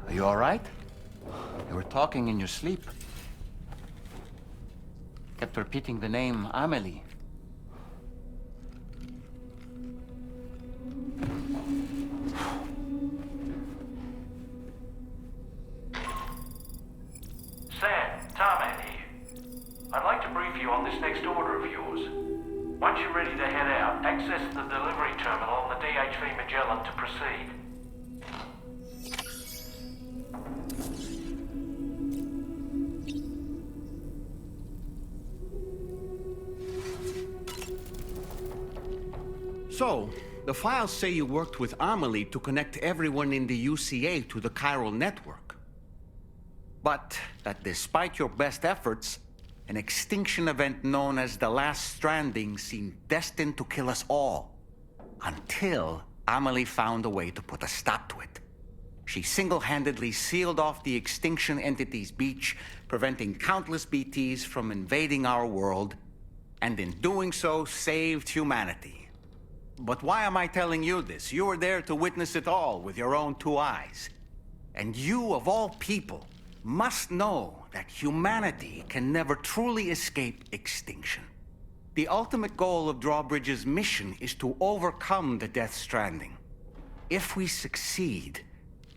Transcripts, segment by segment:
Are you all right? You were talking in your sleep. Kept repeating the name Amelie. Sam, Dollman here. I'd like to brief you on this next order of yours. Once you're ready to head out, access the delivery terminal on the DHV Magellan to proceed. So, the files say you worked with Amelie to connect everyone in the UCA to the chiral network. But that despite your best efforts, an extinction event known as the Last Stranding seemed destined to kill us all. Until Amelie found a way to put a stop to it. She single-handedly sealed off the extinction entity's beach, preventing countless BTs from invading our world, and in doing so, saved humanity. But why am I telling you this? You were there to witness it all with your own two eyes. And you, of all people, must know that humanity can never truly escape extinction. The ultimate goal of Drawbridge's mission is to overcome the Death Stranding. If we succeed,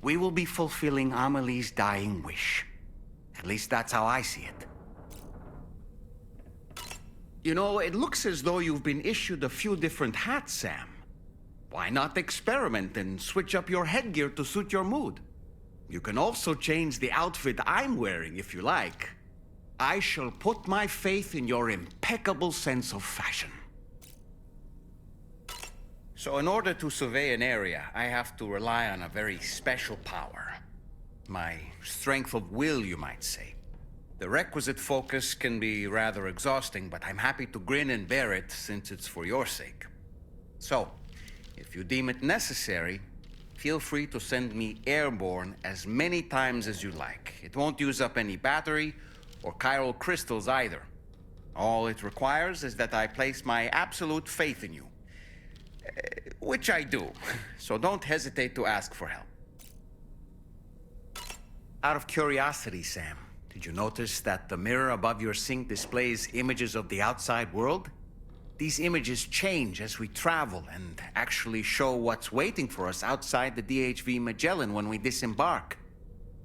we will be fulfilling Amelie's dying wish. At least that's how I see it. You know, it looks as though you've been issued a few different hats, Sam. Why not experiment and switch up your headgear to suit your mood? You can also change the outfit I'm wearing if you like. I shall put my faith in your impeccable sense of fashion. So in order to survey an area, I have to rely on a very special power. My strength of will, you might say. The requisite focus can be rather exhausting, but I'm happy to grin and bear it since it's for your sake. So, if you deem it necessary, feel free to send me airborne as many times as you like. It won't use up any battery or chiral crystals either. All it requires is that I place my absolute faith in you. Which I do, so don't hesitate to ask for help. Out of curiosity, Sam, did you notice that the mirror above your sink displays images of the outside world? These images change as we travel and actually show what's waiting for us outside the DHV Magellan when we disembark.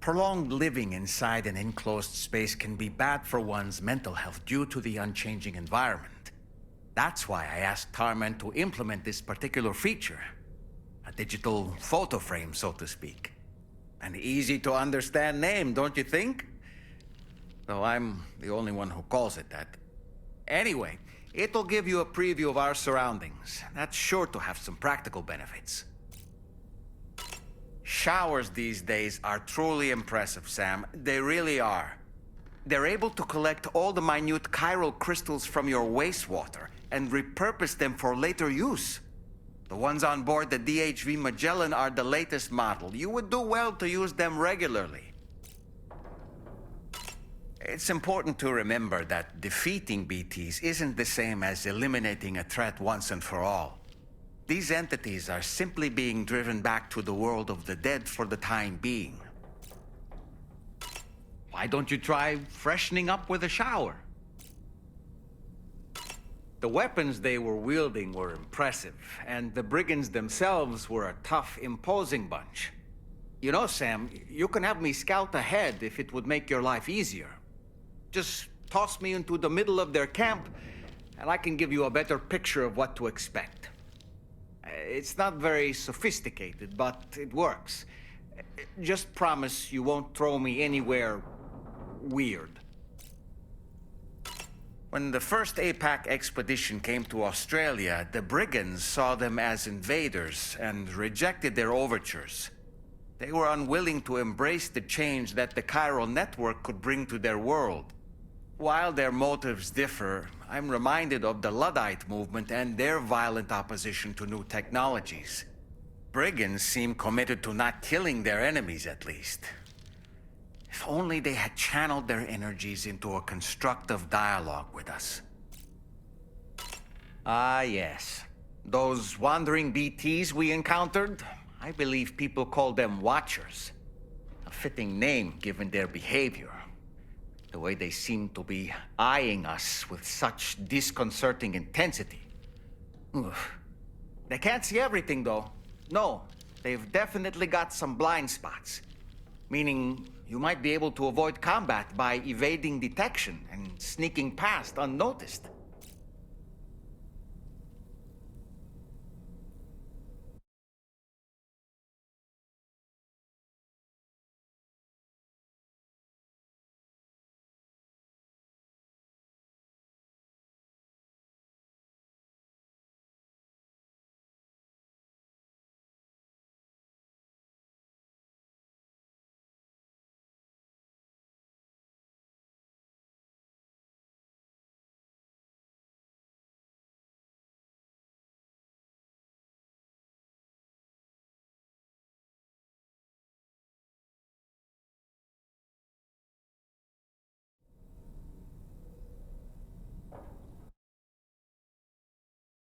Prolonged living inside an enclosed space can be bad for one's mental health due to the unchanging environment. That's why I asked Dollman to implement this particular feature. A digital photo frame, so to speak. An easy to understand name, don't you think? Though I'm the only one who calls it that. Anyway, it'll give you a preview of our surroundings. That's sure to have some practical benefits. Showers these days are truly impressive, Sam. They really are. They're able to collect all the minute chiral crystals from your wastewater and repurpose them for later use. The ones on board the DHV Magellan are the latest model. You would do well to use them regularly. It's important to remember that defeating BTs isn't the same as eliminating a threat once and for all. These entities are simply being driven back to the world of the dead for the time being. Why don't you try freshening up with a shower? The weapons they were wielding were impressive, and the brigands themselves were a tough, imposing bunch. You know, Sam, you can have me scout ahead if it would make your life easier. Just toss me into the middle of their camp, and I can give you a better picture of what to expect. It's not very sophisticated, but it works. Just promise you won't throw me anywhere weird. When the first APAC expedition came to Australia, the brigands saw them as invaders and rejected their overtures. They were unwilling to embrace the change that the chiral network could bring to their world. While their motives differ, I'm reminded of the Luddite movement and their violent opposition to new technologies. Brigands seem committed to not killing their enemies, at least. If only they had channeled their energies into a constructive dialogue with us. Ah, yes. Those wandering BTs we encountered, I believe people call them Watchers. A fitting name given their behavior. The way they seem to be eyeing us with such disconcerting intensity. Oof. They can't see everything, though. No, they've definitely got some blind spots. Meaning, you might be able to avoid combat by evading detection and sneaking past unnoticed.